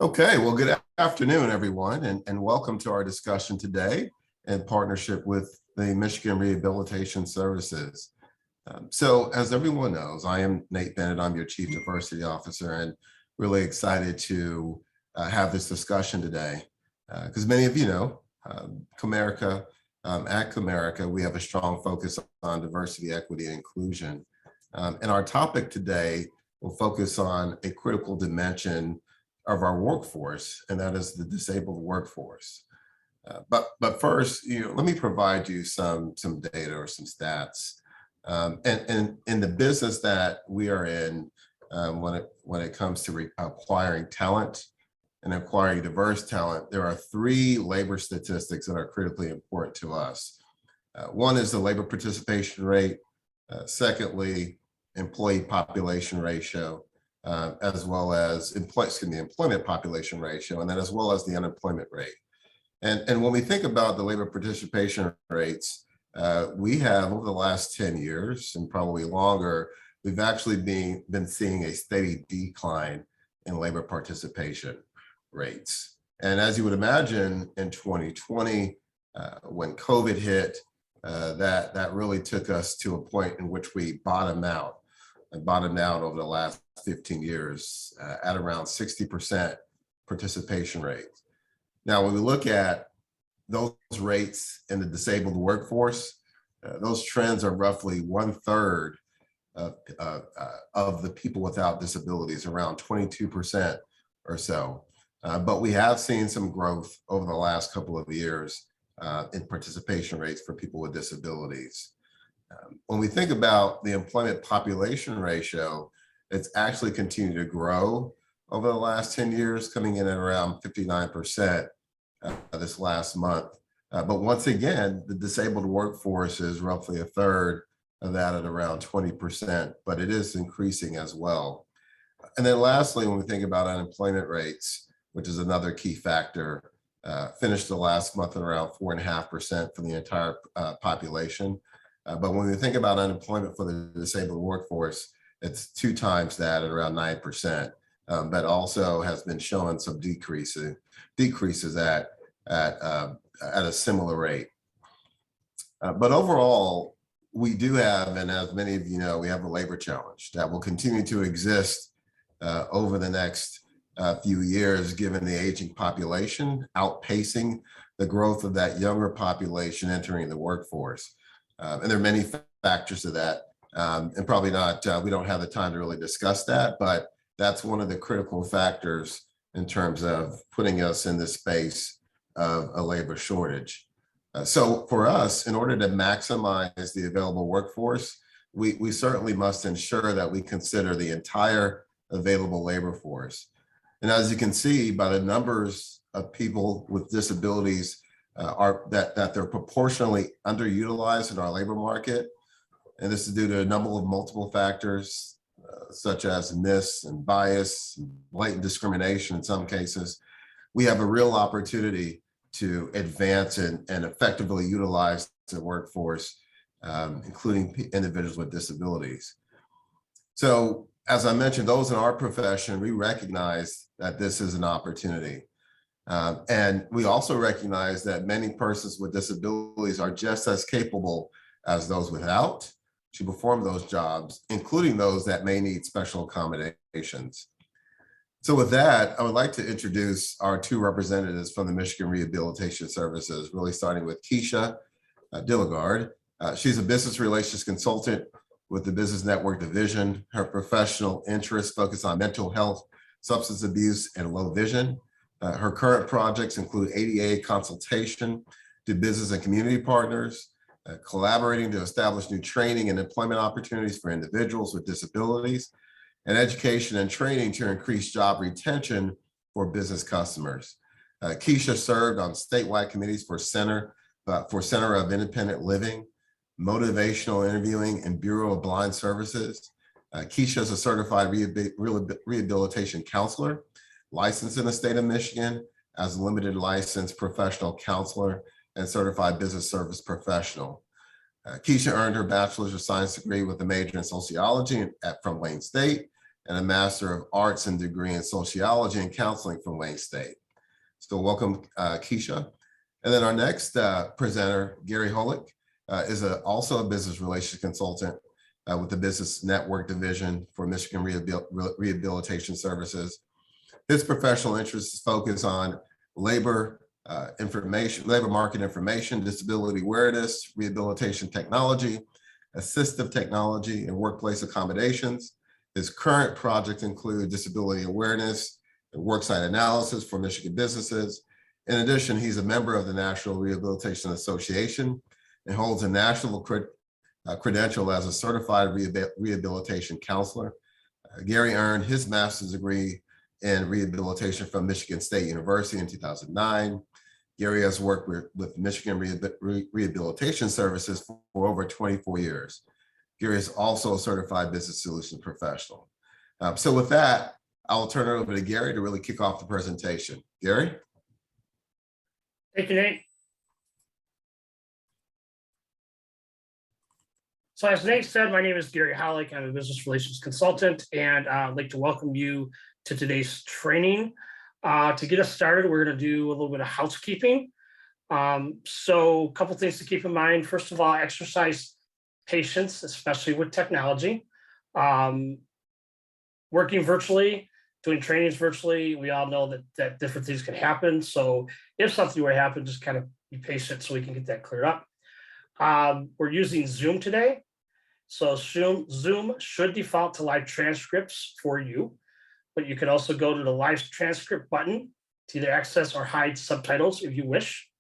Okay, well, good afternoon, everyone, and welcome to our discussion today in partnership with the Michigan Rehabilitation Services. So as everyone knows, I am Nate Bennett. I'm your Chief Diversity Officer and really excited to have this discussion today. Because many of you know, Comerica, at Comerica, we have a strong focus on diversity, equity, and inclusion. And our topic today will focus on a critical dimension of our workforce, and that is the disabled workforce. But first, let me provide you some data or some stats. And in the business that we are in, when it comes to acquiring talent and acquiring diverse talent, there are three labor statistics that are critically important to us. One is the labor participation rate. Secondly, employee population ratio. As well as employment population ratio, and then as well as the unemployment rate. And when we think about the labor participation rates, we have over the last 10 years and probably longer, we've actually been seeing a steady decline in labor participation rates. And as you would imagine, in 2020, when COVID hit, that really took us to a point in which we bottomed out over the last 15 years at around 60% participation rate. Now, when we look at those rates in the disabled workforce, those trends are roughly 1/3 of the people without disabilities, around 22% or so. But we have seen some growth over the last couple of years in participation rates for people with disabilities. When we think about the employment population ratio, it's actually continued to grow over the last 10 years, coming in at around 59% this last month. But once again, the disabled workforce is roughly 1/3 of that at around 20%, but it is increasing as well. And then lastly, when we think about unemployment rates, which is another key factor, finished the last month at around 4.5% for the entire population. But when we think about unemployment for the disabled workforce, it's 2 times that at around 9%, but also has been showing some decreases at a similar rate. But overall, we do have, and as many of you know, we have a labor challenge that will continue to exist over the next few years, given the aging population outpacing the growth of that younger population entering the workforce. And there are many factors to that, and probably not, we don't have the time to really discuss that, but that's one of the critical factors in terms of putting us in this space of a labor shortage. So for us, in order to maximize the available workforce, we certainly must ensure that we consider the entire available labor force. And as you can see by the numbers of people with disabilities that they're proportionally underutilized in our labor market. And this is due to a number of multiple factors, such as myths and bias, blatant discrimination in some cases. We have a real opportunity to advance and effectively utilize the workforce, including individuals with disabilities. So as I mentioned, those in our profession, we recognize that this is an opportunity. And we also recognize that many persons with disabilities are just as capable as those without to perform those jobs, including those that may need special accommodations. So with that, I would like to introduce our 2 representatives from the Michigan Rehabilitation Services, really starting with Keisha Dilligard. She's a business relations consultant with the Business Network Division. Her professional interests focus on mental health, substance abuse, and low vision. Her current projects include ADA consultation to business and community partners, collaborating to establish new training and employment opportunities for individuals with disabilities, and education and training to increase job retention for business customers. Keisha served on statewide committees for Center of Independent Living, Motivational Interviewing, and Bureau of Blind Services. Keisha is a certified rehabilitation counselor, licensed in the state of Michigan as a limited licensed professional counselor and certified business service professional. Keisha earned her Bachelor's of Science degree with a major in sociology from Wayne State and a Master of Arts and degree in Sociology and Counseling from Wayne State. So welcome, Keisha. And then our next presenter, Gary Holick, is also a business relations consultant with the Business Network Division for Michigan Rehabilitation Services. His professional interests focus on labor market information, disability awareness, rehabilitation technology, assistive technology, and workplace accommodations. His current projects include disability awareness and worksite analysis for Michigan businesses. In addition, he's a member of the National Rehabilitation Association and holds a national credential as a certified rehabilitation counselor. Gary earned his master's degree in rehabilitation from Michigan State University in 2009. Gary has worked with Michigan Rehabilitation Services for over 24 years. Gary is also a certified business solutions professional. So with that, I'll turn it over to Gary to really kick off the presentation. Gary? Thank you, Nate. So as Nate said, my name is Gary Holick. I'm a business relations consultant, and I'd like to welcome you to today's training. To get us started, we're going to do a little bit of housekeeping. So a couple things to keep in mind. First of all, exercise patience, especially with technology. Working virtually, doing trainings virtually, we all know that different things can happen. So if something were to happen, just kind of be patient so we can get that cleared up. We're using Zoom today. So Zoom should default to live transcripts for you, but you can also go to the live transcript button to either access or hide subtitles if you wish.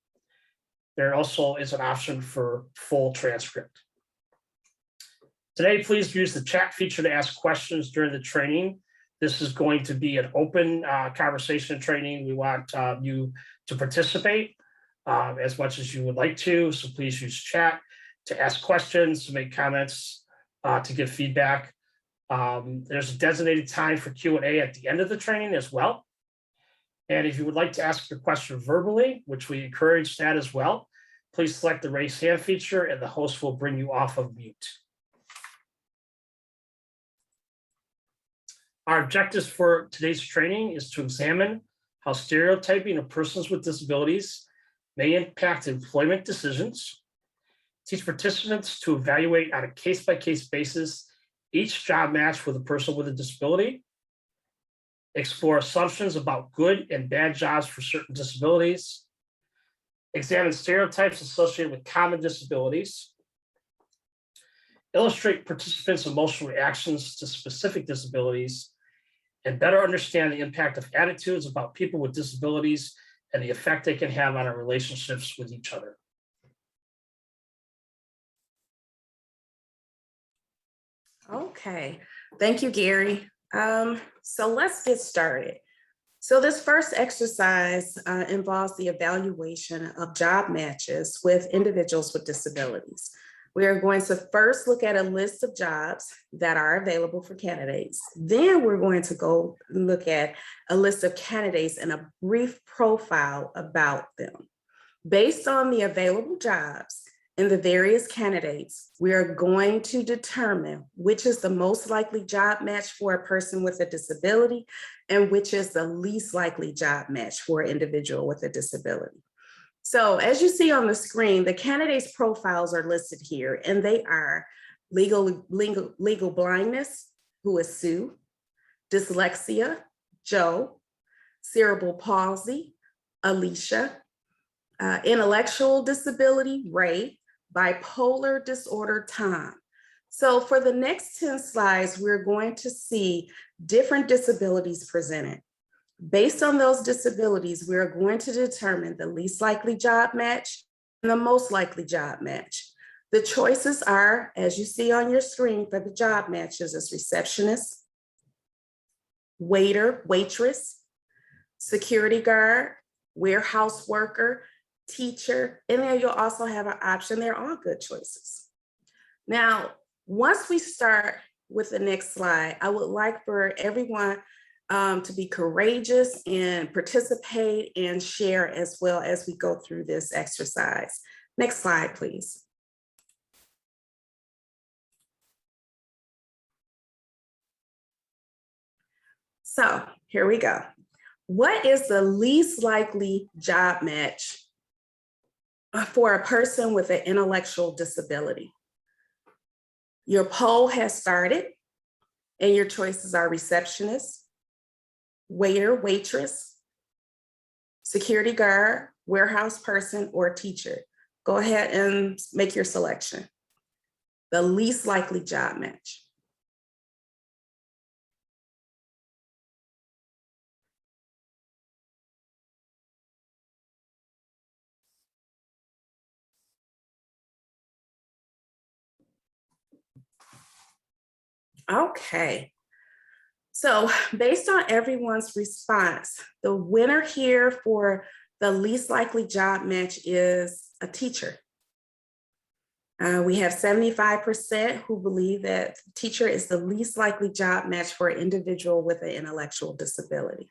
There also is an option for full transcript. Today, please use the chat feature to ask questions during the training. This is going to be an open conversation training. We want you to participate as much as you would like to. So please use chat to ask questions, to make comments, to give feedback. There's a designated time for Q&A at the end of the training as well. And if you would like to ask your question verbally, which we encourage that as well, please select the raise hand feature and the host will bring you off of mute. Our objectives for today's training is to examine how stereotyping of persons with disabilities may impact employment decisions, teach participants to evaluate on a case-by-case basis each job match with a person with a disability, explore assumptions about good and bad jobs for certain disabilities, examine stereotypes associated with common disabilities, illustrate participants' emotional reactions to specific disabilities, and better understand the impact of attitudes about people with disabilities and the effect they can have on our relationships with each other. Okay, thank you, Gary. So let's get started. So this first exercise involves the evaluation of job matches with individuals with disabilities. We are going to first look at a list of jobs that are available for candidates. Then we're going to go look at a list of candidates and a brief profile about them. Based on the available jobs and the various candidates, we are going to determine which is the most likely job match for a person with a disability and which is the least likely job match for an individual with a disability. So as you see on the screen, the candidates' profiles are listed here, and they are legal blindness, who is Sue, dyslexia, Joe, cerebral palsy, Alicia, intellectual disability, Ray, bipolar disorder, Tom. So for the next 10 slides, we're going to see different disabilities presented. Based on those disabilities, we're going to determine the least likely job match and the most likely job match. The choices are, as you see on your screen for the job matches, is receptionist, waiter, waitress, security guard, warehouse worker, teacher, and then you'll also have an option. They're all good choices. Now, once we start with the next slide, I would like for everyone to be courageous and participate and share as well as we go through this exercise. Next slide, please. So here we go. What is the least likely job match for a person with an intellectual disability? Your poll has started, and your choices are receptionist, waiter, waitress, security guard, warehouse person, or teacher. Go ahead and make your selection. The least likely job match. Okay. So based on everyone's response, the winner here for the least likely job match is a teacher. We have 75% who believe that teacher is the least likely job match for an individual with an intellectual disability.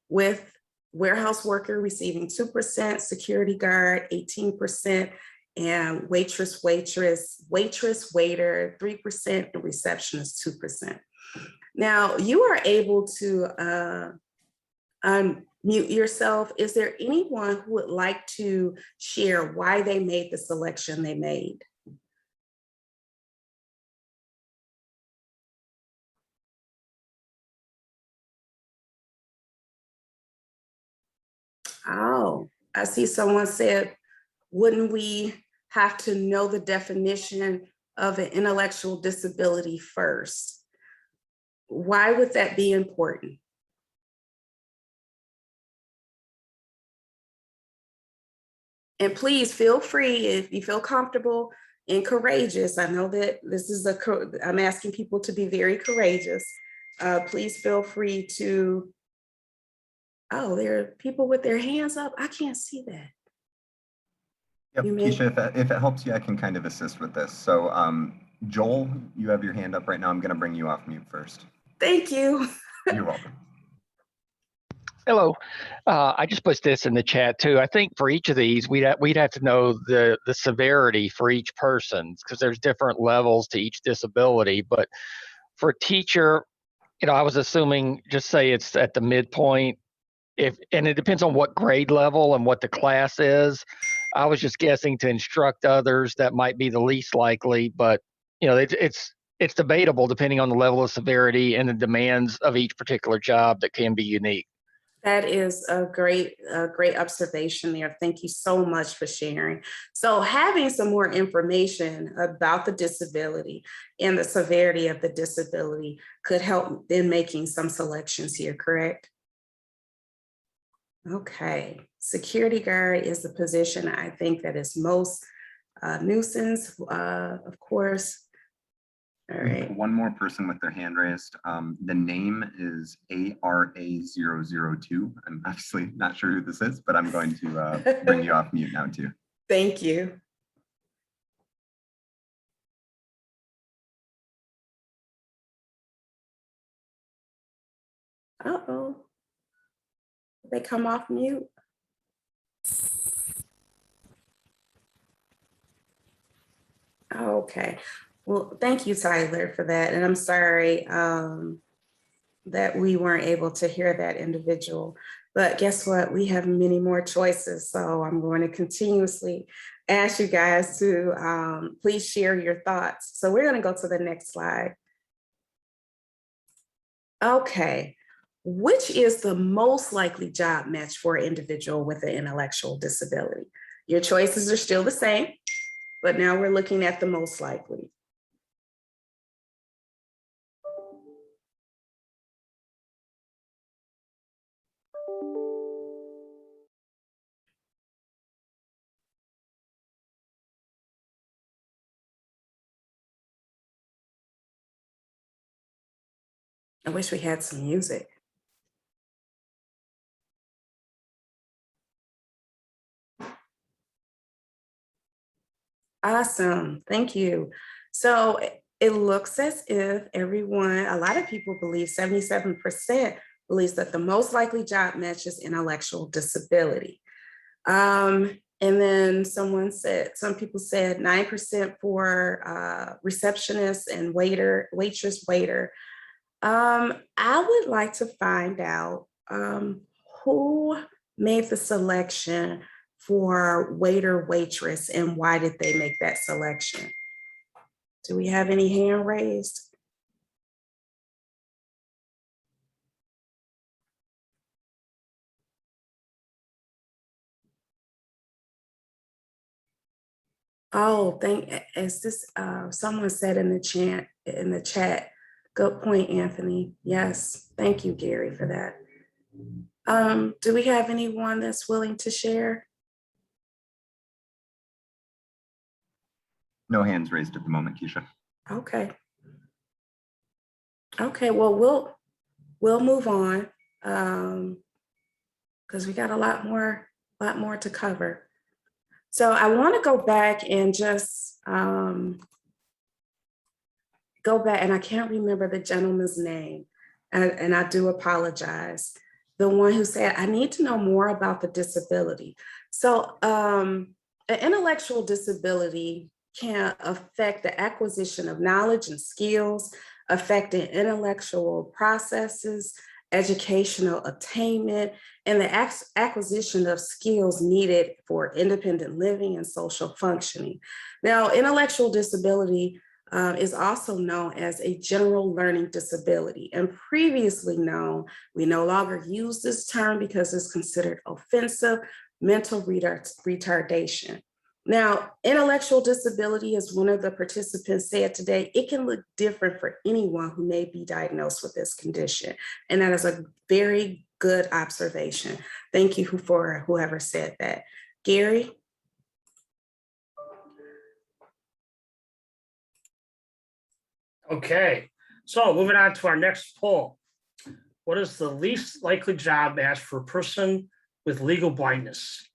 With warehouse worker receiving 2%, security guard 18%, and waitress, waiter 3%, and receptionist 2%. Now, you are able to unmute yourself. Is there anyone who would like to share why they made the selection they made? Oh, I see someone said, wouldn't we have to know the definition of an intellectual disability first? Why would that be important? And please feel free, if you feel comfortable and courageous. I know that this is I'm asking people to be very courageous. Please feel free to, oh, there are people with their hands up. I can't see that. Yep, Keisha, if it helps you, I can kind of assist with this. So Joel, you have your hand up right now. I'm going to bring you off mute first. Thank you. You're welcome. Hello. I just put this in the chat too. I think for each of these, we'd have to know the severity for each person, because there's different levels to each disability. But for a teacher, I was assuming, just say it's at the midpoint. And it depends on what grade level and what the class is. I was just guessing to instruct others that might be the least likely, but it's debatable depending on the level of severity and the demands of each particular job that can be unique. That is a great observation there. Thank you so much for sharing. So having some more information about the disability and the severity of the disability could help in making some selections here, correct? Okay, security guard is the position I think that is most nuisance, of course. All right. One more person with their hand raised. The name is ARA002. I'm obviously not sure who this is, but I'm going to bring you off mute now too. Thank you. Uh-oh. They come off mute. Okay. Well, thank you, Tyler, for that. And I'm sorry that we weren't able to hear that individual. But guess what? We have many more choices. So I'm going to continuously ask you guys to please share your thoughts. So we're going to go to the next slide. Okay. Which is the most likely job match for an individual with an intellectual disability? Your choices are still the same, but now we're looking at the most likely. I wish we had some music. Awesome, thank you. So it looks as if a lot of people believe, 77% believes that the most likely job match is intellectual disability. And then some people said 9% for receptionist and waitress, waiter. I would like to find out who made the selection for waiter, waitress, and why did they make that selection? Do we have any hand raised? Oh, is this, someone said in the chat, good point, Anthony. Yes, thank you, Gary, for that. Do we have anyone that's willing to share? No hands raised at the moment, Keisha. Okay. Okay, well, we'll move on, because we got a lot more to cover. So I want to go back and just go back, and I can't remember the gentleman's name, and I do apologize. The one who said, I need to know more about the disability. So an intellectual disability can affect the acquisition of knowledge and skills, affecting intellectual processes, educational attainment, and the acquisition of skills needed for independent living and social functioning. Now, intellectual disability is also known as a general learning disability, and previously known, we no longer use this term because it's considered offensive, mental retardation. Now, intellectual disability, as one of the participants said today, it can look different for anyone who may be diagnosed with this condition. And that is a very good observation. Thank you for whoever said that. Gary? Okay, so moving on to our next poll. What is the least likely job match for a person with legal blindness?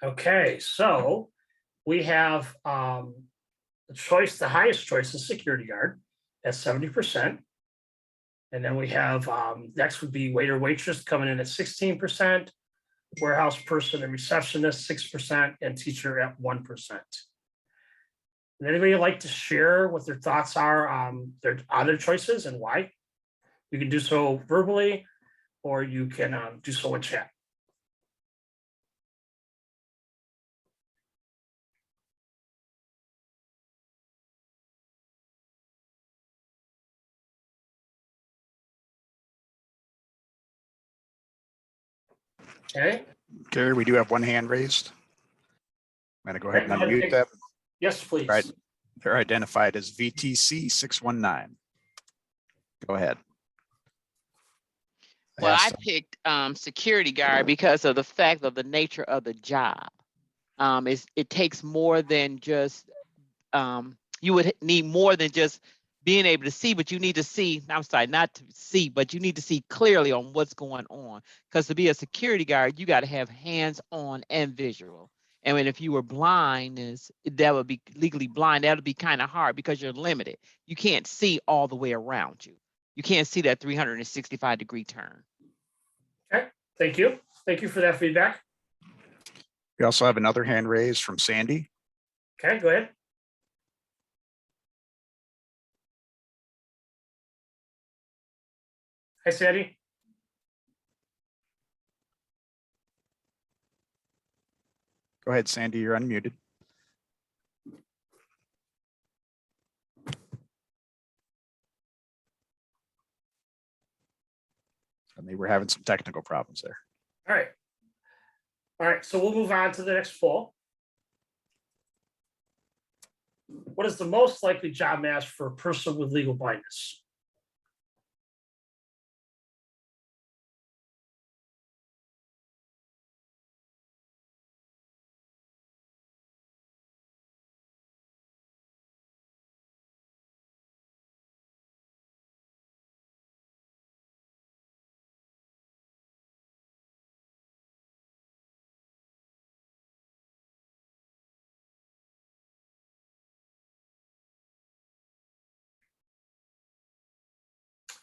Okay, so we have the highest choice is security guard at 70%. And then we have, next would be waiter, waitress coming in at 16%, warehouse person and receptionist 6%, and teacher at 1%. Would anybody like to share what their thoughts are on their other choices and why? You can do so verbally, or you can do so in chat. Okay, Gary, we do have one hand raised. I'm gonna go ahead and unmute that. yes, please. Right. They're identified as VTC 619. Go ahead. Well, I Ask them. picked security guard because of the fact of the nature of the job. It takes more than just, you would need more than just being able to see, but you need to see, I'm sorry, not to see, but you need to see clearly on what's going on. Because to be a security guard, you got to have hands-on and visual. And when if you were blind, that would be legally blind, that would be kind of hard because you're limited. You can't see all the way around you. You can't see that 365-degree turn. Okay, thank you. Thank you for that feedback. We also have another hand raised from Sandy. Okay, go ahead. Hi, Sandy. Go ahead, Sandy, you're unmuted. I mean, we're having some technical problems there. All right. All right, so we'll move on to the next poll. What is the most likely job match for a person with legal blindness?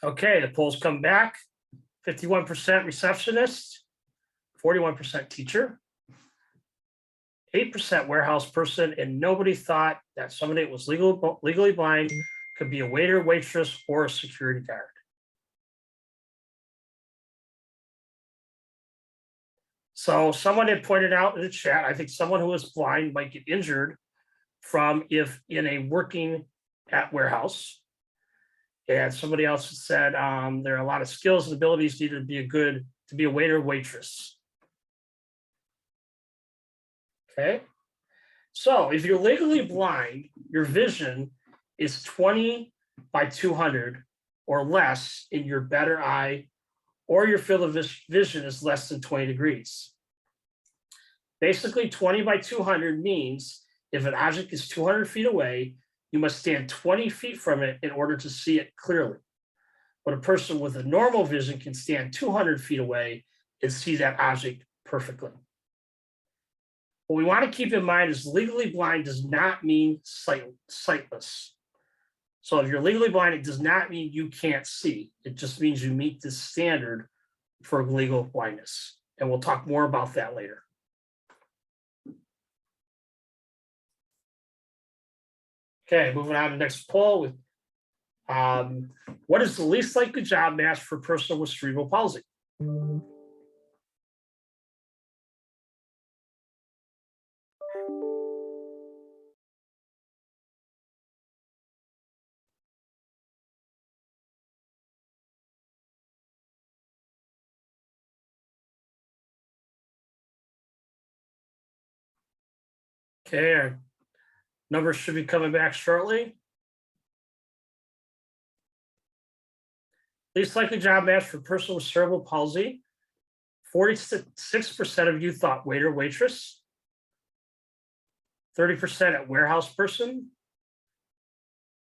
Okay, the polls come back. 51% receptionist, 41% teacher, 8% warehouse person, and nobody thought that somebody that was legally blind could be a waiter, waitress, or a security guard. So someone had pointed out in the chat, I think someone who is blind might get injured from if in a working at warehouse. And somebody else said there are a lot of skills and abilities needed to be a waiter, waitress. Okay. So if you're legally blind, your vision is 20 by 200 or less in your better eye, or your field of vision is less than 20 degrees. Basically, 20 by 200 means if an object is 200 feet away, you must stand 20 feet from it in order to see it clearly. But a person with a normal vision can stand 200 feet away and see that object perfectly. What we want to keep in mind is legally blind does not mean sightless. So if you're legally blind, it does not mean you can't see. It just means you meet this standard for legal blindness. And we'll talk more about that later. Okay, moving on to the next poll. With, what is the least likely job match for a person with cerebral palsy? Okay, our numbers should be coming back shortly. Least likely job match for a person with cerebral palsy. 46% of you thought waiter, waitress. 30% at warehouse person.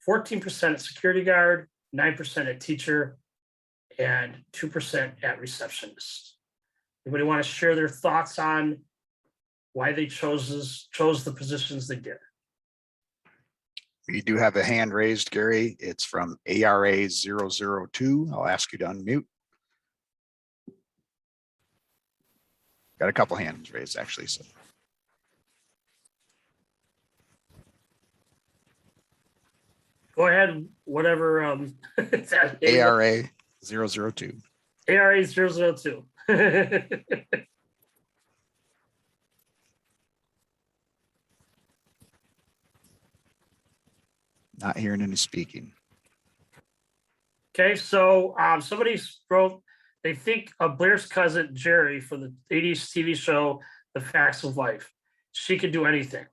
14% at security guard, 9% at teacher, and 2% at receptionist. Anybody want to share their thoughts on why they chose the positions they did? You do have a hand raised, Gary. It's from ARA 002. I'll ask you to unmute. Got a couple hands raised, actually. So Go ahead, whatever. ARA 002. ARA 002. Not hearing any speaking. Okay, so somebody wrote, they think of Blair's cousin Jerry for the 80s TV show, The Facts of Life. She could do anything.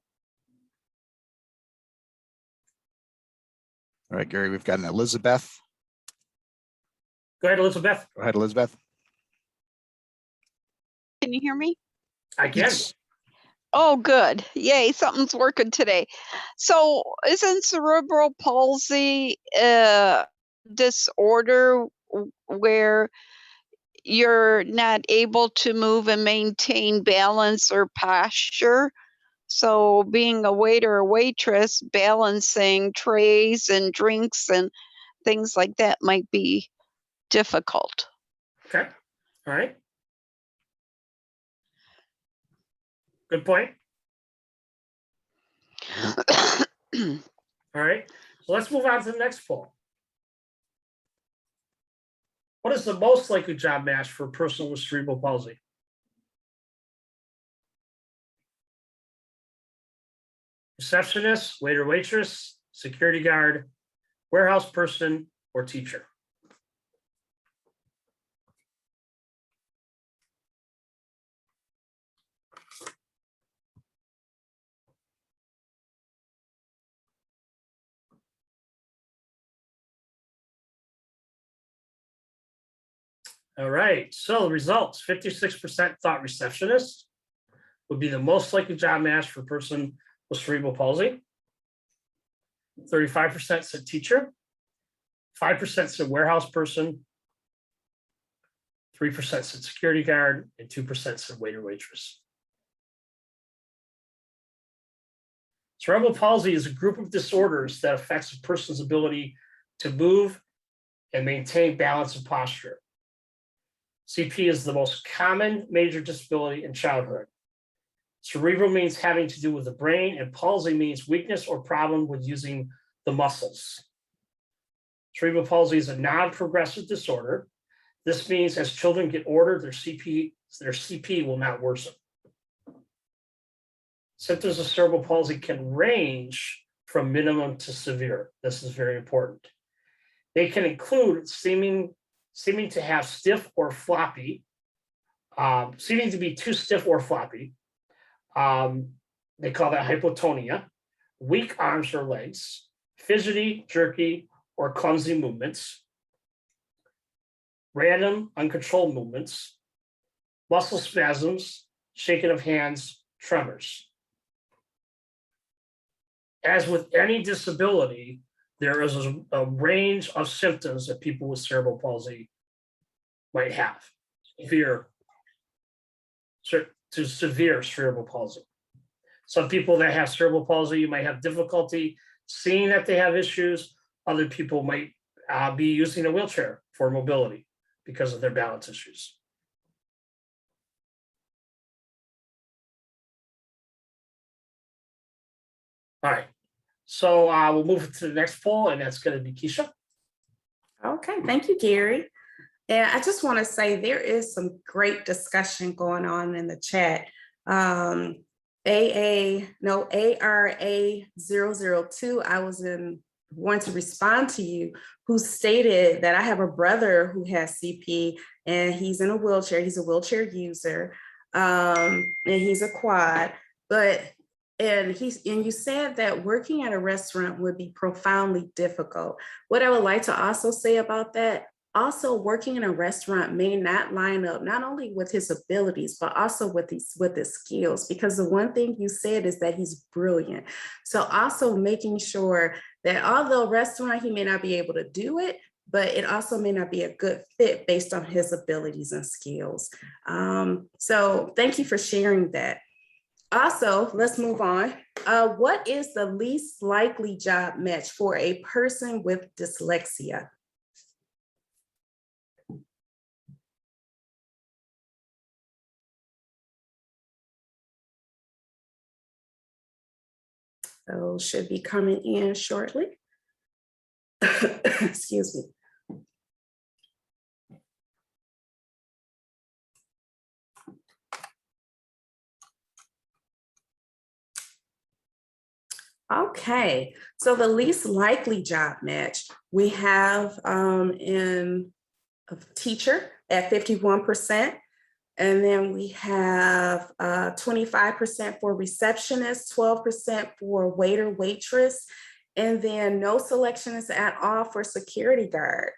All right, Gary, we've got an Elizabeth. Go ahead, Elizabeth. Go ahead, Elizabeth. Can you hear me? I can. Yes. Oh, good. Yay, something's working today. So isn't cerebral palsy a disorder where you're not able to move and maintain balance or posture? So being a waiter or waitress, balancing trays and drinks and things like that might be difficult. Okay, all right. Good point. All right, so let's move on to the next poll. What is the most likely job match for a person with cerebral palsy? Receptionist, waiter, waitress, security guard, warehouse person, or teacher? All right, so the results, 56% thought receptionist would be the most likely job match for a person with cerebral palsy. 35% said teacher, 5% said warehouse person, 3% said security guard, and 2% said waiter, waitress. Cerebral palsy is a group of disorders that affects a person's ability to move and maintain balance and posture. CP is the most common major disability in childhood. Cerebral means having to do with the brain, and palsy means weakness or problem with using the muscles. Cerebral palsy is a non-progressive disorder. This means as children get older, their CP will not worsen. Symptoms of cerebral palsy can range from minimum to severe. This is very important. They can include seeming to have stiff or floppy, seeming to be too stiff or floppy. They call that hypotonia, weak arms or legs, fidgety, jerky, or clumsy movements, random, uncontrolled movements, muscle spasms, shaking of hands, tremors. As with any disability, there is a range of symptoms that people with cerebral palsy might have. Severe cerebral palsy. Some people that have cerebral palsy, you might have difficulty seeing that they have issues. Other people might be using a wheelchair for mobility because of their balance issues. All right, so we'll move to the next poll, and that's going to be Keisha. Okay, thank you, Gary. And I just want to say there is some great discussion going on in the chat. ARA 002, I was want to respond to you, who stated that I have a brother who has CP and he's in a wheelchair. He's a wheelchair user, and he's a quad. And you said that working at a restaurant would be profoundly difficult. What I would like to also say about that, also working in a restaurant may not line up not only with his abilities, but also with his skills, because the one thing you said is that he's brilliant. So also making sure that although restaurant, he may not be able to do it, but it also may not be a good fit based on his abilities and skills. So thank you for sharing that. Also, let's move on. What is the least likely job match for a person with dyslexia? So should be coming in shortly. Excuse me. Okay, so the least likely job match we have in a teacher at 51%, and then we have 25% for receptionist, 12% for waiter, waitress, and then no selections at all for security guard.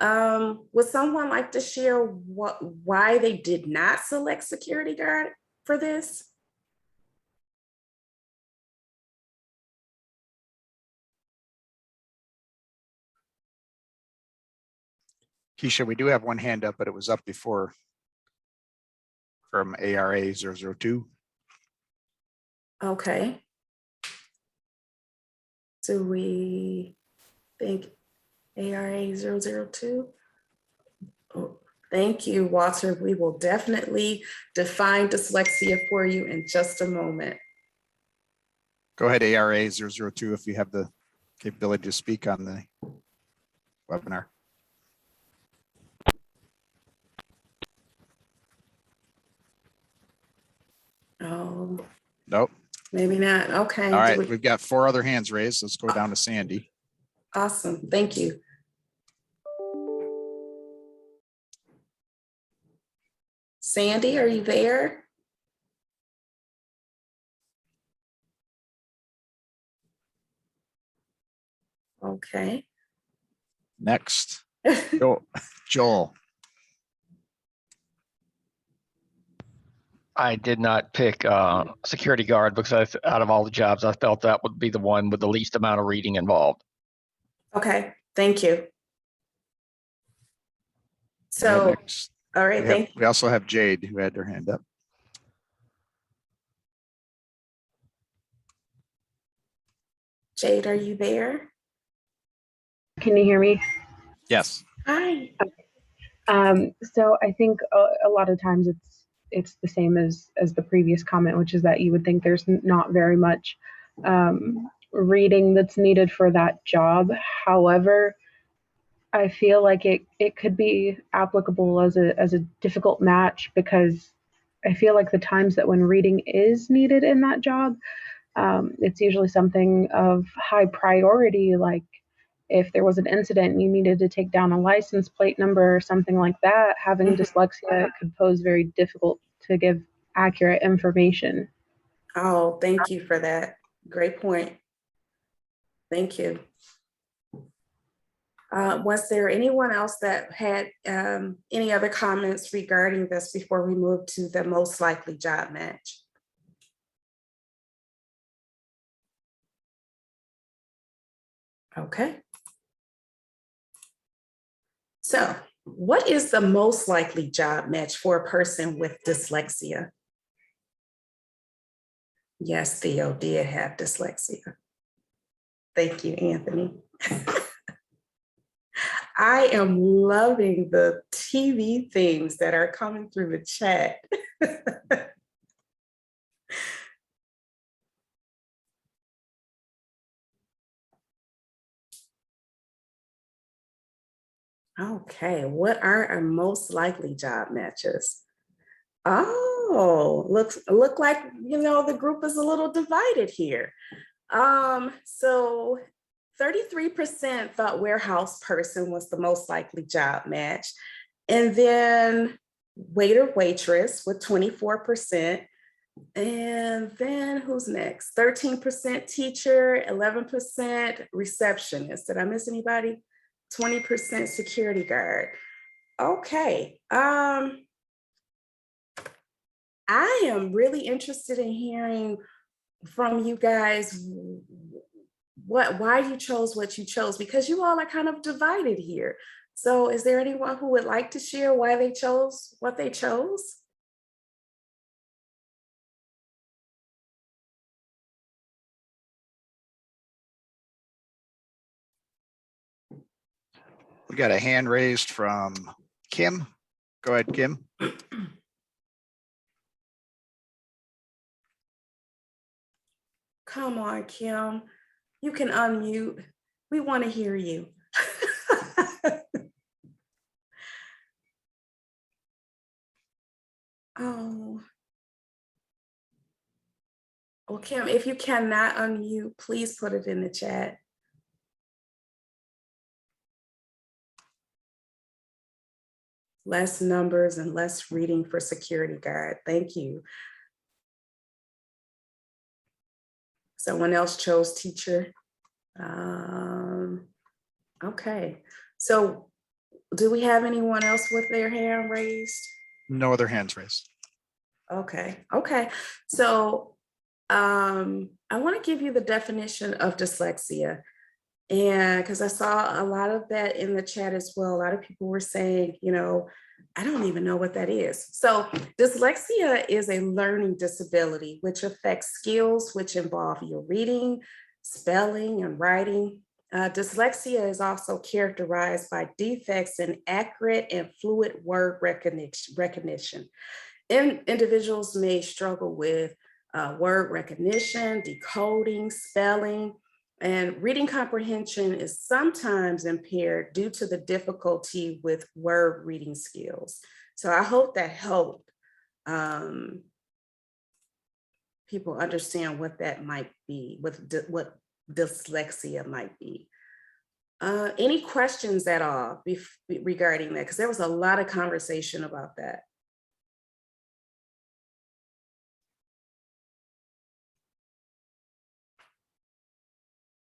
Would someone like to share why they did not select security guard for this? Keisha, we do have one hand up, but it was up before from ARA 002. Okay. Do we think ARA 002? Oh, thank you, Walter. We will definitely define dyslexia for you in just a moment. Go ahead, ARA 002, if you have the capability to speak on the webinar. Oh, Nope. maybe not. Okay. All right, we've got 4 other hands raised. Let's go down to Sandy. Awesome. Thank you. Sandy, are you there? Okay. Next, Joel. I did not pick security guard because out of all the jobs, I felt that would be the one with the least amount of reading involved. Okay, thank you. So, Next, all right, thank you. we also have Jade who had their hand up. Jade, are you there? Can you hear me? Yes. Hi. So I think a lot of times it's the same as the previous comment, which is that you would think there's not very much reading that's needed for that job. However, I feel like it could be applicable as a difficult match, because I feel like the times that when reading is needed in that job, it's usually something of high priority, like if there was an incident and you needed to take down a license plate number or something like that. Having dyslexia could pose very difficult to give accurate information. Oh, thank you for that. Great point. Thank you. Was there anyone else that had any other comments regarding this before we move to the most likely job match? Okay. So, what is the most likely job match for a person with dyslexia? Yes, Theo did have dyslexia. Thank you, Anthony. I am loving the TV things that are coming through the chat. Okay, what are our most likely job matches? Oh, look like, the group is a little divided here. So 33% thought warehouse person was the most likely job match. And then waiter, waitress with 24%. And then who's next? 13% teacher, 11% receptionist. Did I miss anybody? 20% security guard. Okay. I am really interested in hearing from you guys why you chose what you chose, because you all are kind of divided here. So is there anyone who would like to share why they chose what they chose? We got a hand raised from Kim. Go ahead, Kim. Come on, Kim. You can unmute. We want to hear you. Oh. Well, Kim, if you cannot unmute, please put it in the chat. Less numbers and less reading for security guard. Thank you. Someone else chose teacher. Okay, so do we have anyone else with their hand raised? No other hands raised. Okay, so I want to give you the definition of dyslexia. And because I saw a lot of that in the chat as well, a lot of people were saying, I don't even know what that is. So dyslexia is a learning disability which affects skills which involve your reading, spelling, and writing. Dyslexia is also characterized by defects in accurate and fluid word recognition. Individuals may struggle with word recognition, decoding, spelling, and reading comprehension is sometimes impaired due to the difficulty with word reading skills. So I hope that helped people understand what that might be, what dyslexia might be. Any questions at all regarding that? Because there was a lot of conversation about that.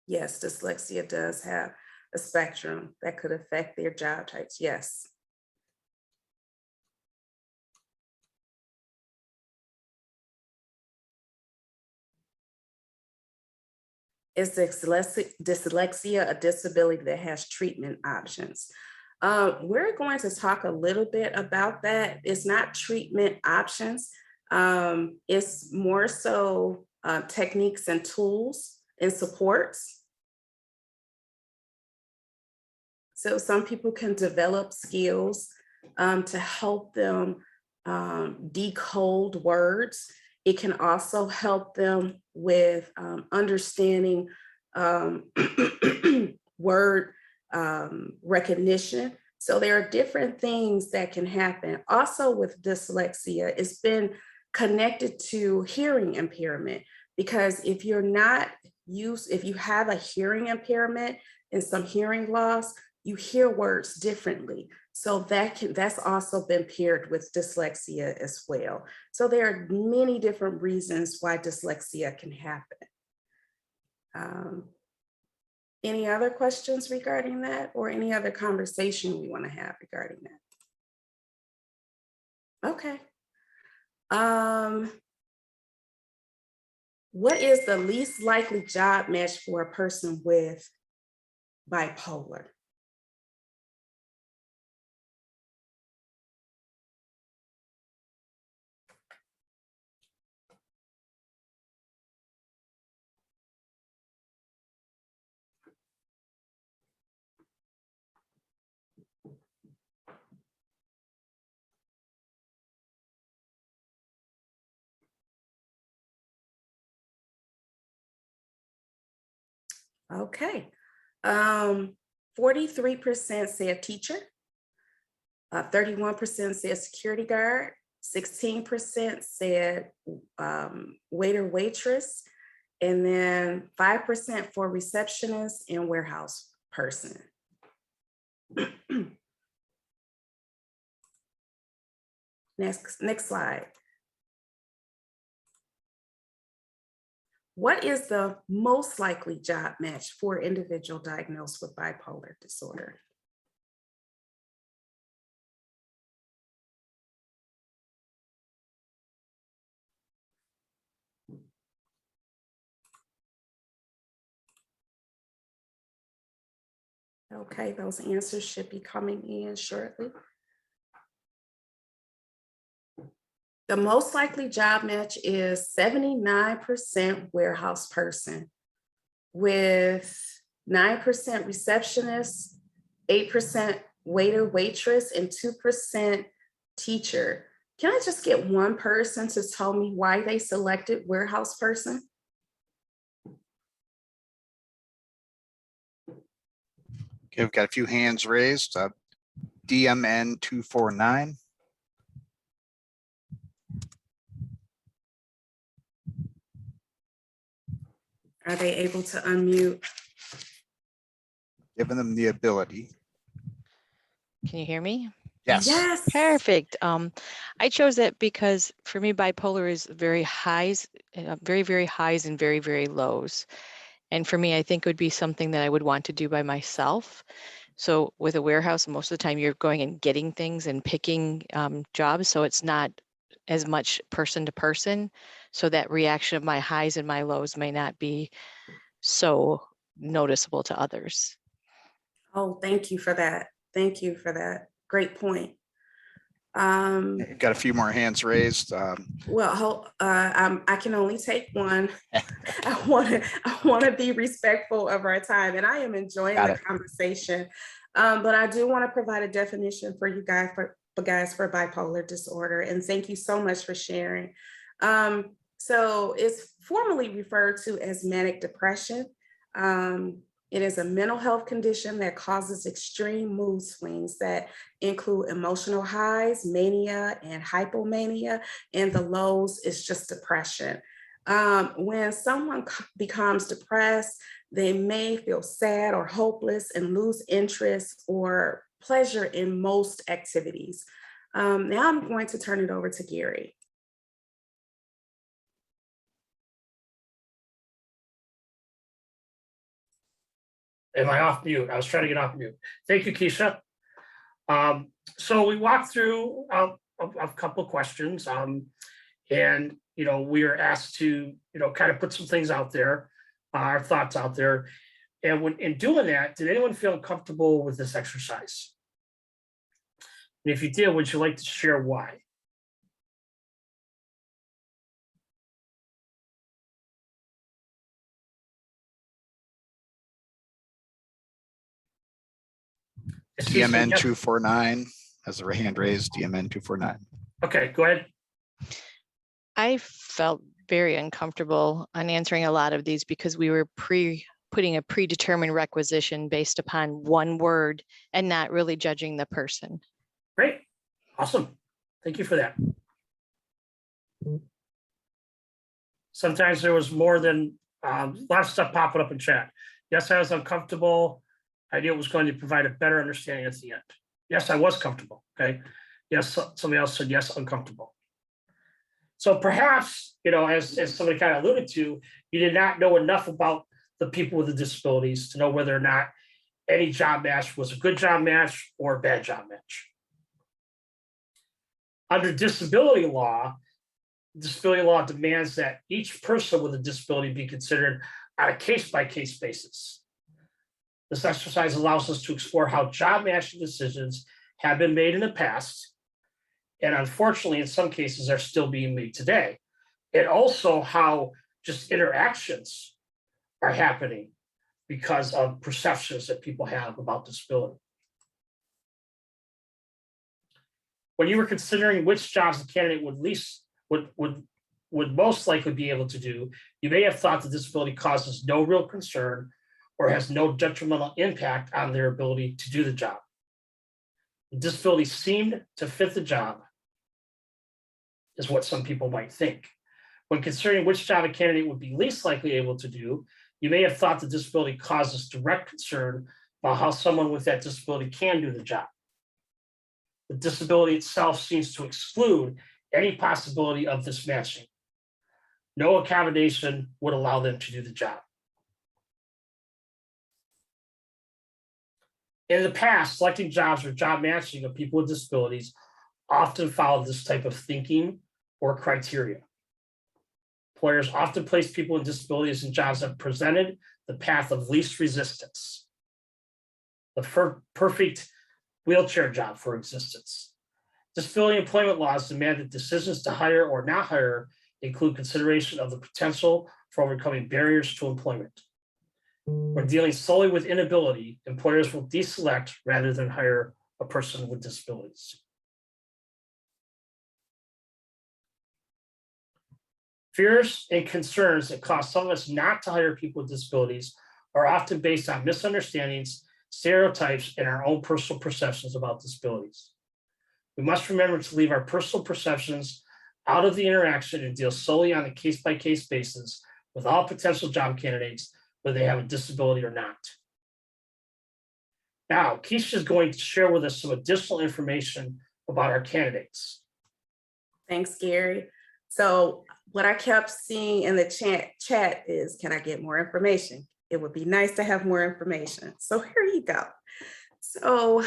Yes, dyslexia does have a spectrum that could affect their job types. Yes. Is dyslexia a disability that has treatment options? We're going to talk a little bit about that. It's not treatment options. It's more so techniques and tools and supports. So some people can develop skills to help them decode words. It can also help them with understanding word recognition. So there are different things that can happen. Also with dyslexia, it's been connected to hearing impairment, because if you're not used, if you have a hearing impairment and some hearing loss, you hear words differently. So that's also been paired with dyslexia as well. So there are many different reasons why dyslexia can happen. Any other questions regarding that, or any other conversation we want to have regarding that? Okay. What is the least likely job match for a person with bipolar? Okay. 43% said teacher, 31% said security guard, 16% said waiter, waitress, and then 5% for receptionist and warehouse person. Next slide. What is the most likely job match for an individual diagnosed with bipolar disorder? Okay, those answers should be coming in shortly. The most likely job match is 79% warehouse person, with 9% receptionist, 8% waiter, waitress, and 2% teacher. Can I just get one person to tell me why they selected warehouse person? Okay, we've got a few hands raised. DMN 249. Are they able to unmute? Giving them the ability. Can you hear me? Yes. Yes. Perfect. I chose it because for me, bipolar is very highs, very, very highs and very, very lows. And for me, I think it would be something that I would want to do by myself. So with a warehouse, most of the time you're going and getting things and picking jobs. So it's not as much person to person. So that reaction of my highs and my lows may not be so noticeable to others. Oh, thank you for that. Thank you for that. Great point. We've got a few more hands raised. Well, I can only take one. I want to be respectful of our time, and I am enjoying the conversation. But I do want to provide a definition for you guys for bipolar disorder, and thank you so much for sharing. So it's formally referred to as manic depression. It is a mental health condition that causes extreme mood swings that include emotional highs, mania, and hypomania, and the lows is just depression. When someone becomes depressed, they may feel sad or hopeless and lose interest or pleasure in most activities. Now I'm going to turn it over to Gary. Am I off mute? I was trying to get off mute. Thank you, Keisha. So we walked through a couple of questions, and we are asked to kind of put some things out there, our thoughts out there. And when in doing that, did anyone feel comfortable with this exercise? And if you did, would you like to share why? Excuse me, DMN yes. 249 has a hand raised, DMN 249. Okay, go ahead. I felt very uncomfortable on answering a lot of these because we were putting a predetermined requisition based upon one word and not really judging the person. Great, awesome. Thank you for that. Sometimes there was more than, a lot of stuff popping up in chat. Yes, I was uncomfortable. I knew it was going to provide a better understanding at the end. Yes, I was comfortable, okay? Yes, somebody else said yes, uncomfortable. So perhaps, as somebody kind of alluded to, you did not know enough about the people with the disabilities to know whether or not any job match was a good job match or a bad job match. Under disability law demands that each person with a disability be considered on a case-by-case basis. This exercise allows us to explore how job matching decisions have been made in the past, and unfortunately, in some cases, are still being made today. And also how just interactions are happening because of perceptions that people have about disability. When you were considering which jobs a candidate would most likely be able to do, you may have thought the disability causes no real concern or has no detrimental impact on their ability to do the job. The disability seemed to fit the job, is what some people might think. When considering which job a candidate would be least likely able to do, you may have thought the disability causes direct concern about how someone with that disability can do the job. The disability itself seems to exclude any possibility of this matching. No accommodation would allow them to do the job. In the past, selecting jobs or job matching of people with disabilities often followed this type of thinking or criteria. Employers often place people with disabilities in jobs that presented the path of least resistance. The perfect wheelchair job for existence. Disability employment laws demand that decisions to hire or not hire include consideration of the potential for overcoming barriers to employment. When dealing solely with inability, employers will deselect rather than hire a person with disabilities. Fears and concerns that cause some of us not to hire people with disabilities are often based on misunderstandings, stereotypes, and our own personal perceptions about disabilities. We must remember to leave our personal perceptions out of the interaction and deal solely on a case-by-case basis with all potential job candidates, whether they have a disability or not. Now, Keisha is going to share with us some additional information about our candidates. Thanks, Gary. So what I kept seeing in the chat is, can I get more information? It would be nice to have more information. So here you go. So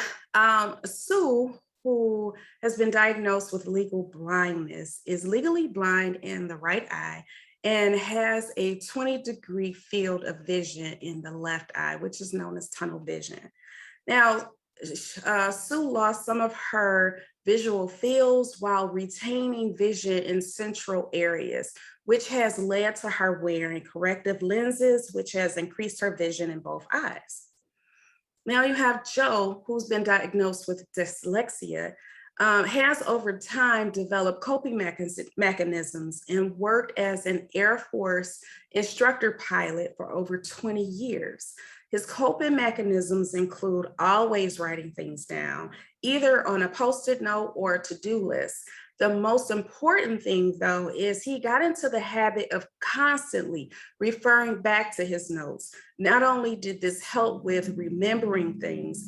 Sue, who has been diagnosed with legal blindness, is legally blind in the right eye and has a 20-degree field of vision in the left eye, which is known as tunnel vision. Now, Sue lost some of her visual fields while retaining vision in central areas, which has led to her wearing corrective lenses, which has increased her vision in both eyes. Now you have Joe, who's been diagnosed with dyslexia, has over time developed coping mechanisms and worked as an Air Force instructor pilot for over 20 years. His coping mechanisms include always writing things down, either on a Post-it note or a to-do list. The most important thing, though, is he got into the habit of constantly referring back to his notes. Not only did this help with remembering things,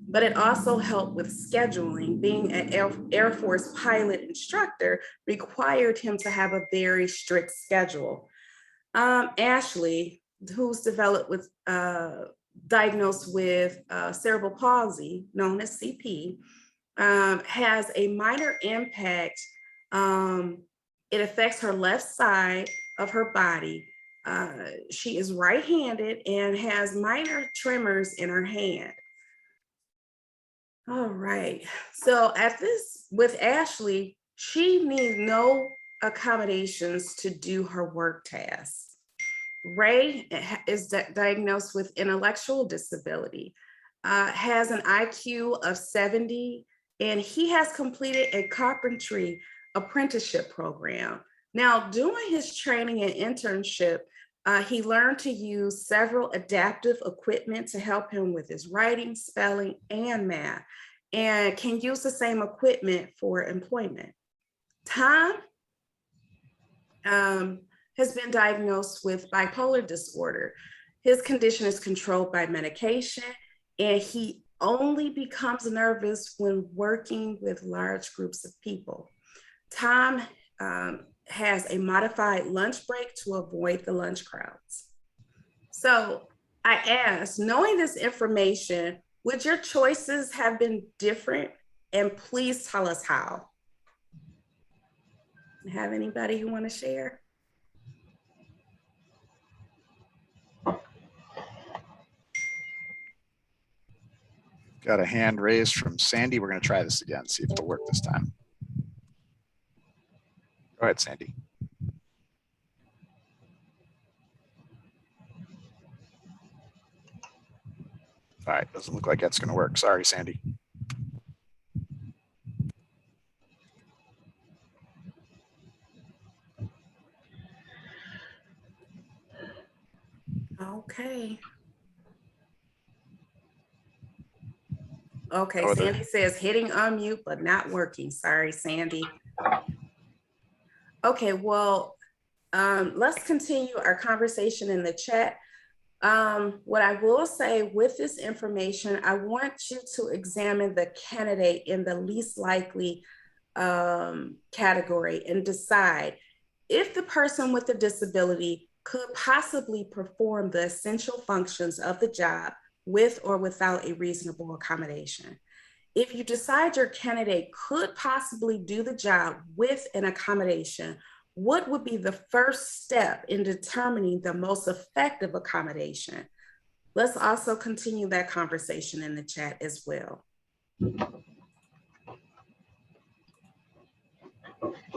but it also helped with scheduling. Being an Air Force pilot instructor required him to have a very strict schedule. Ashley, who's diagnosed with cerebral palsy, known as CP, has a minor impact. It affects her left side of her body. She is right-handed and has minor tremors in her hand. All right, so with Ashley, she needs no accommodations to do her work tasks. Ray is diagnosed with intellectual disability. has an IQ of 70, and he has completed a carpentry apprenticeship program. Now, during his training and internship, he learned to use several adaptive equipment to help him with his writing, spelling, and math, and can use the same equipment for employment. Tom has been diagnosed with bipolar disorder. His condition is controlled by medication, and he only becomes nervous when working with large groups of people. Tom has a modified lunch break to avoid the lunch crowds. So I asked, knowing this information, would your choices have been different? And please tell us how. Have anybody who want to share? Got a hand raised from Sandy. We're going to try this again, see if it'll work this time. Go ahead, Sandy. All right, doesn't look like that's going to work. Sorry, Sandy. Okay. Okay, Oh, Sandy says hitting unmute, but not working. Sorry, Sandy. Okay, well, let's continue our conversation in the chat. What I will say with this information, I want you to examine the candidate in the least likely category and decide if the person with the disability could possibly perform the essential functions of the job with or without a reasonable accommodation. If you decide your candidate could possibly do the job with an accommodation, what would be the first step in determining the most effective accommodation? Let's also continue that conversation in the chat as well.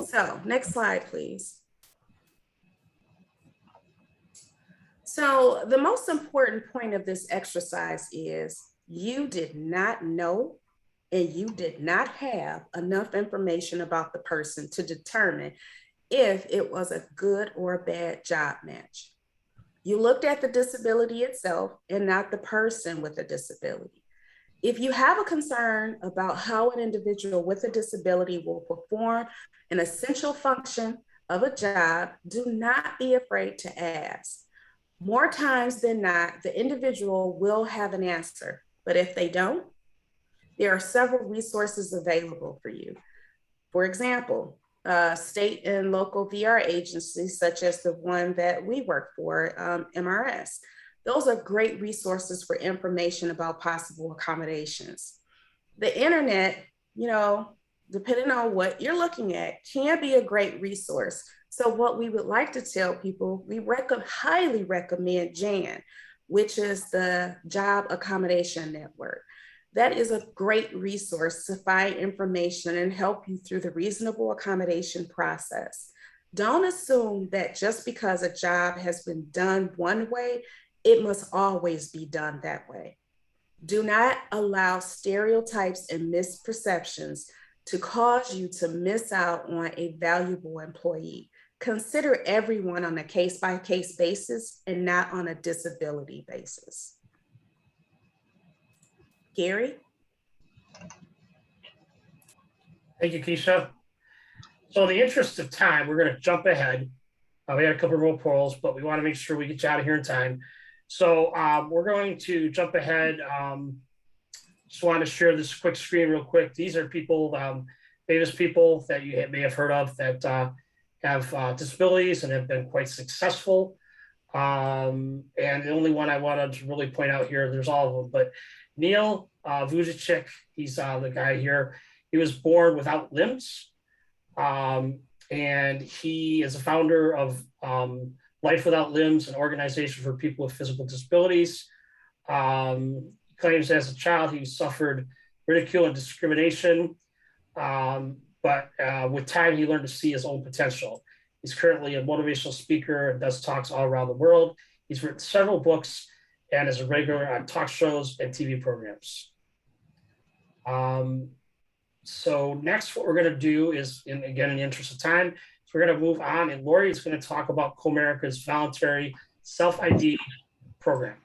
So next slide, please. So the most important point of this exercise is you did not know and you did not have enough information about the person to determine if it was a good or a bad job match. You looked at the disability itself and not the person with a disability. If you have a concern about how an individual with a disability will perform an essential function of a job, do not be afraid to ask. More times than not, the individual will have an answer, but if they don't, there are several resources available for you. For example, state and local VR agencies, such as the one that we work for, MRS. Those are great resources for information about possible accommodations. The internet, depending on what you're looking at, can be a great resource. So what we would like to tell people, we highly recommend JAN, which is the Job Accommodation Network. That is a great resource to find information and help you through the reasonable accommodation process. Don't assume that just because a job has been done one way, it must always be done that way. Do not allow stereotypes and misperceptions to cause you to miss out on a valuable employee. Consider everyone on a case-by-case basis and not on a disability basis. Gary? Thank you, Keisha. So in the interest of time, we're going to jump ahead. We had a couple of roll calls, but we want to make sure we get you out of here in time. So we're going to jump ahead. Just want to share this quick screen real quick. These are people, famous people that you may have heard of that have disabilities and have been quite successful. And the only one I wanted to really point out here, there's all of them, but Neil Vujicic, he's the guy here. He was born without limbs. And he is a founder of Life Without Limbs, an organization for people with physical disabilities. Claims as a child he suffered ridicule and discrimination, but with time he learned to see his own potential. He's currently a motivational speaker and does talks all around the world. He's written several books, and is a regular on talk shows and TV programs. So next, what we're going to do is, again, in the interest of time, so we're going to move on, and Lori is going to talk about Comerica's voluntary self-ID program.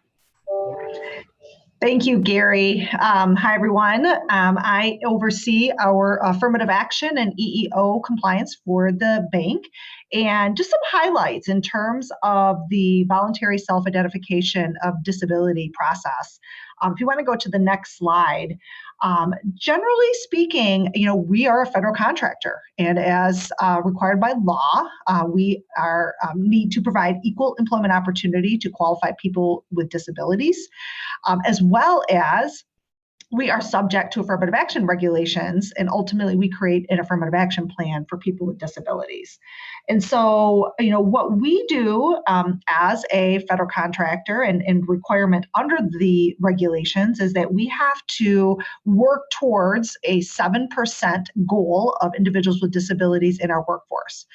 Thank you, Gary. Hi, everyone. I oversee our affirmative action and EEO compliance for the bank. And just some highlights in terms of the voluntary self-identification of disability process. If you want to go to the next slide, generally speaking, we are a federal contractor, and as required by law, we are need to provide equal employment opportunity to qualified people with disabilities, as well as we are subject to affirmative action regulations, and ultimately we create an affirmative action plan for people with disabilities. And so, what we do as a federal contractor and requirement under the regulations is that we have to work towards a 7% goal of individuals with disabilities in our workforce.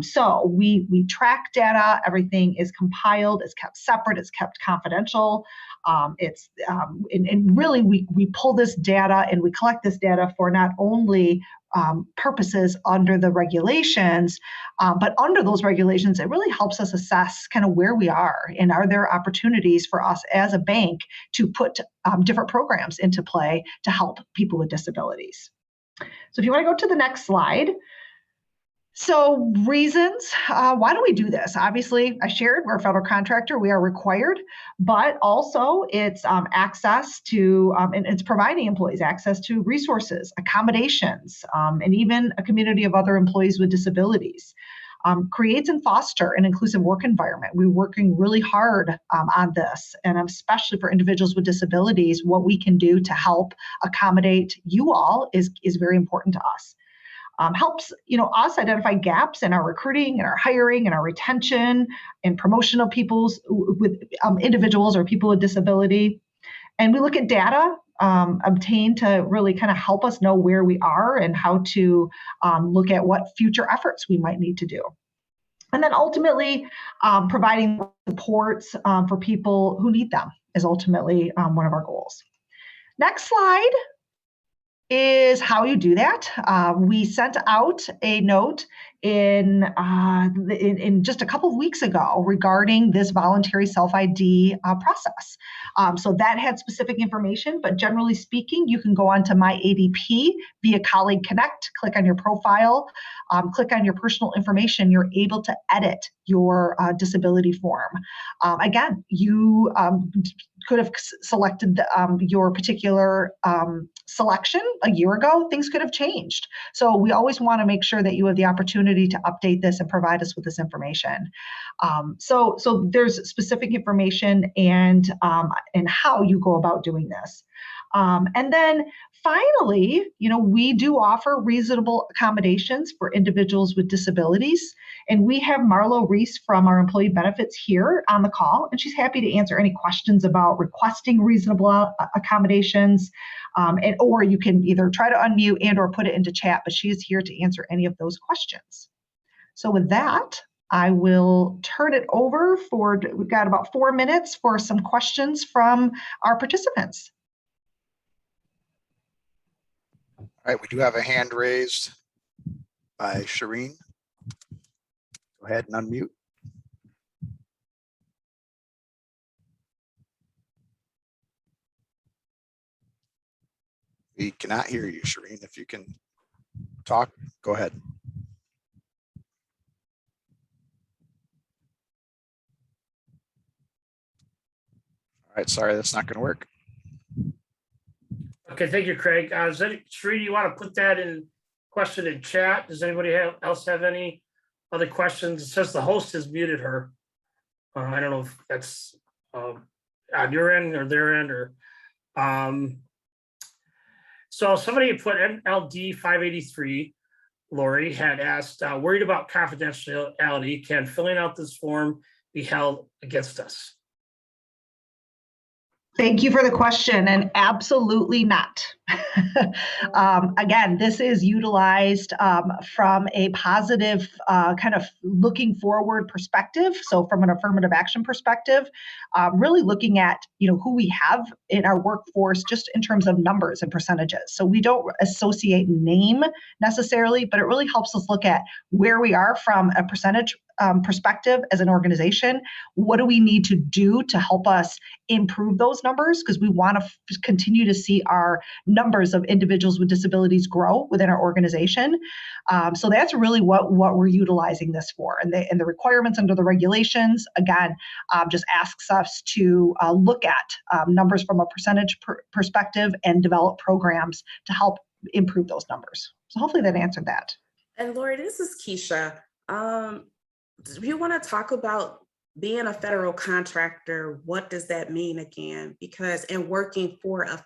So we track data, everything is compiled, it's kept separate, it's kept confidential. And really we pull this data and we collect this data for not only purposes under the regulations, but under those regulations, it really helps us assess kind of where we are and are there opportunities for us as a bank to put different programs into play to help people with disabilities. So if you want to go to the next slide. So reasons, why do we do this? Obviously, I shared we're a federal contractor, we are required, but also it's access to, and it's providing employees access to resources, accommodations, and even a community of other employees with disabilities. Creates and foster an inclusive work environment. We're working really hard on this, and especially for individuals with disabilities, what we can do to help accommodate you all is very important to us. Helps us identify gaps in our recruiting and our hiring and our retention and promotion of people's with individuals or people with disability. And we look at data obtained to really kind of help us know where we are and how to look at what future efforts we might need to do. And then ultimately providing supports for people who need them is ultimately one of our goals. Next slide is how you do that. We sent out a note in just a couple of weeks ago regarding this voluntary self-ID process. So that had specific information, but generally speaking, you can go onto My ADP via Colleague Connect, click on your profile, click on your personal information, you're able to edit your disability form. Again, you could have selected your particular selection a year ago. Things could have changed. So we always want to make sure that you have the opportunity to update this and provide us with this information. So there's specific information and how you go about doing this. And then finally, we do offer reasonable accommodations for individuals with disabilities. And we have Marlo Reese from our employee benefits here on the call, and she's happy to answer any questions about requesting reasonable accommodations. Or you can either try to unmute and or put it into chat, but she is here to answer any of those questions. So with that, I will turn it over we've got about 4 minutes for some questions from our participants. All right, we do have a hand raised by Shireen. Go ahead and unmute. We cannot hear you, Shireen. If you can talk, go ahead. All right, sorry, that's not going to work. Okay, thank you, Craig. Sheree, you want to put that in question in chat? Does anybody else have any other questions? It says the host has muted her. I don't know if that's on your end or their end or. So somebody put NLD 583, Lori had asked, worried about confidentiality, can filling out this form be held against us? Thank you for the question, and absolutely not. Again, this is utilized from a positive kind of looking forward perspective. So from an affirmative action perspective, really looking at who we have in our workforce just in terms of numbers and percentages. So we don't associate name necessarily, but it really helps us look at where we are from a percentage perspective as an organization. What do we need to do to help us improve those numbers? Because we want to continue to see our numbers of individuals with disabilities grow within our organization. So that's really what we're utilizing this for. And the requirements under the regulations, again, just asks us to look at numbers from a percentage perspective and develop programs to help improve those numbers. So hopefully that answered that. And Lori, this is Keisha. Do you want to talk about being a federal contractor? What does that mean again? Because in working for a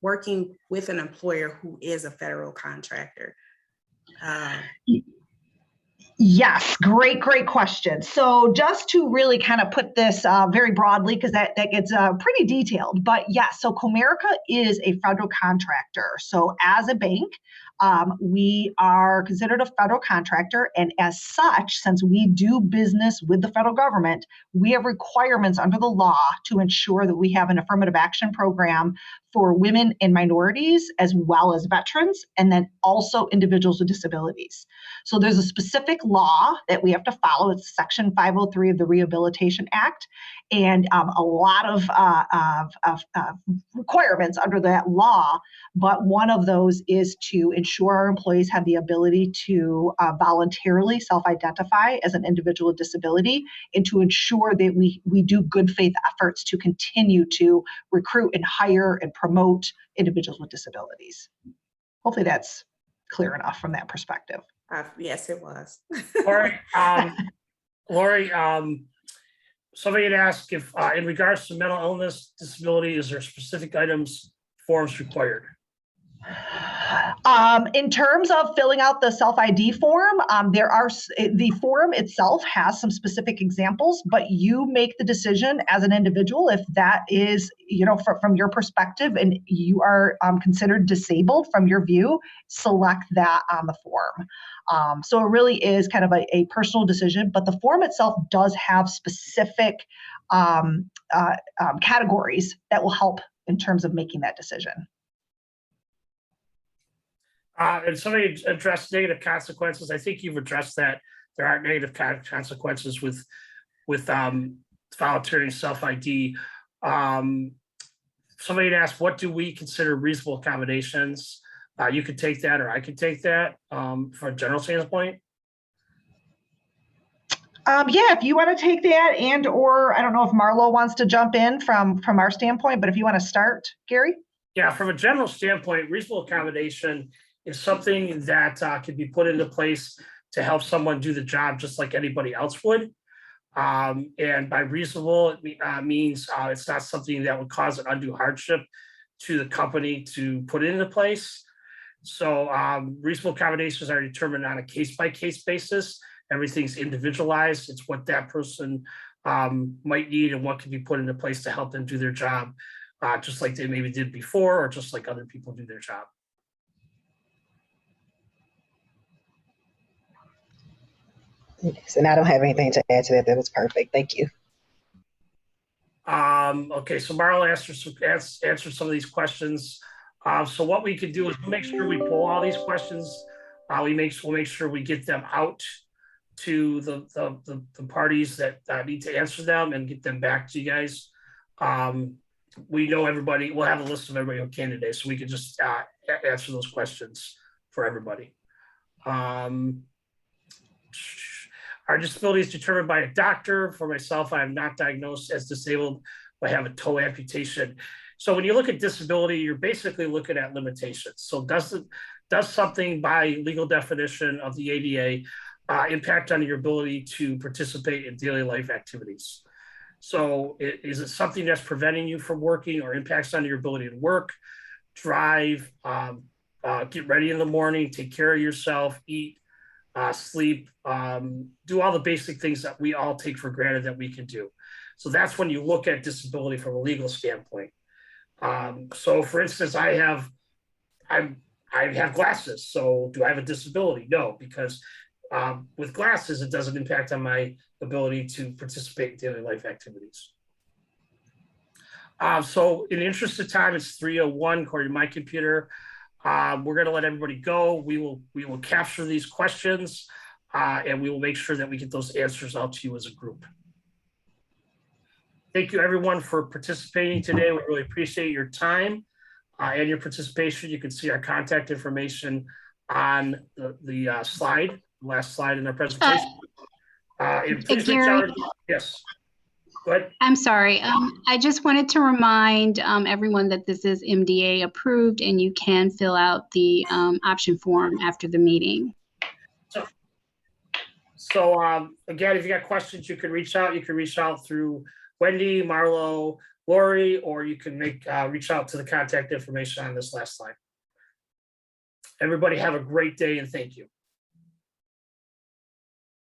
working with an employer who is a federal contractor. Yes, great question. So just to really kind of put this very broadly, because that gets pretty detailed, but yes, so Comerica is a federal contractor. So as a bank, we are considered a federal contractor, and as such, since we do business with the federal government, we have requirements under the law to ensure that we have an affirmative action program for women and minorities, as well as veterans, and then also individuals with disabilities. So there's a specific law that we have to follow. It's Section 503 of the Rehabilitation Act, and a lot of requirements under that law. But one of those is to ensure our employees have the ability to voluntarily self-identify as an individual with disability, and to ensure that we do good faith efforts to continue to recruit and hire and promote individuals with disabilities. Hopefully that's clear enough from that perspective. Yes, it was. Lori, somebody had asked if in regards to mental illness, disability, is there specific forms required? In terms of filling out the self-ID form, the form itself has some specific examples, but you make the decision as an individual if that is, from your perspective, and you are considered disabled from your view, select that on the form. So it really is kind of a personal decision, but the form itself does have specific categories that will help in terms of making that decision. And somebody addressed negative consequences. I think you've addressed that. There aren't negative consequences with volunteering self-ID. Somebody had asked, what do we consider reasonable accommodations? You could take that, or I could take that from a general standpoint. Yeah, if you want to take that, or I don't know if Marlo wants to jump in from our standpoint, but if you want to start, Gary? Yeah, from a general standpoint, reasonable accommodation is something that can be put into place to help someone do the job just like anybody else would. And by reasonable, it means it's not something that would cause an undue hardship to the company to put it into place. So reasonable accommodations are determined on a case-by-case basis. Everything's individualized. It's what that person might need and what can be put into place to help them do their job, just like they maybe did before, or just like other people do their job. Yes, and I don't have anything to add to that. That was perfect. Thank you. Okay, so Marlo answered some of these questions. So what we could do is make sure we pull all these questions. We'll make sure we get them out to the parties that need to answer them and get them back to you guys. We know everybody. We'll have a list of everybody who can today, so we can just answer those questions for everybody. Our disability is determined by a doctor. For myself, I am not diagnosed as disabled, but I have a toe amputation. So when you look at disability, you're basically looking at limitations. So does something by legal definition of the ADA impact on your ability to participate in daily life activities? So is it something that's preventing you from working or impacts on your ability to work, drive, get ready in the morning, take care of yourself, eat, sleep, do all the basic things that we all take for granted that we can do. So that's when you look at disability from a legal standpoint. So for instance, I have glasses. So do I have a disability? No, because with glasses, it doesn't impact on my ability to participate in daily life activities. So in the interest of time, it's 3:01 according to my computer. We're going to let everybody go. We will capture these questions and we will make sure that we get those answers out to you as a group. Thank you everyone for participating today. We really appreciate your time and your participation. You can see our contact information on the slide, the last slide in our presentation. And please reach out. Yes. Go ahead. I'm sorry. I just wanted to remind everyone that this is MDA approved and you can fill out the option form after the meeting. So again, if you got questions, you can reach out. You can reach out through Wendy, Marlo, Lori, or you can reach out to the contact information on this last slide. Everybody have a great day and thank you.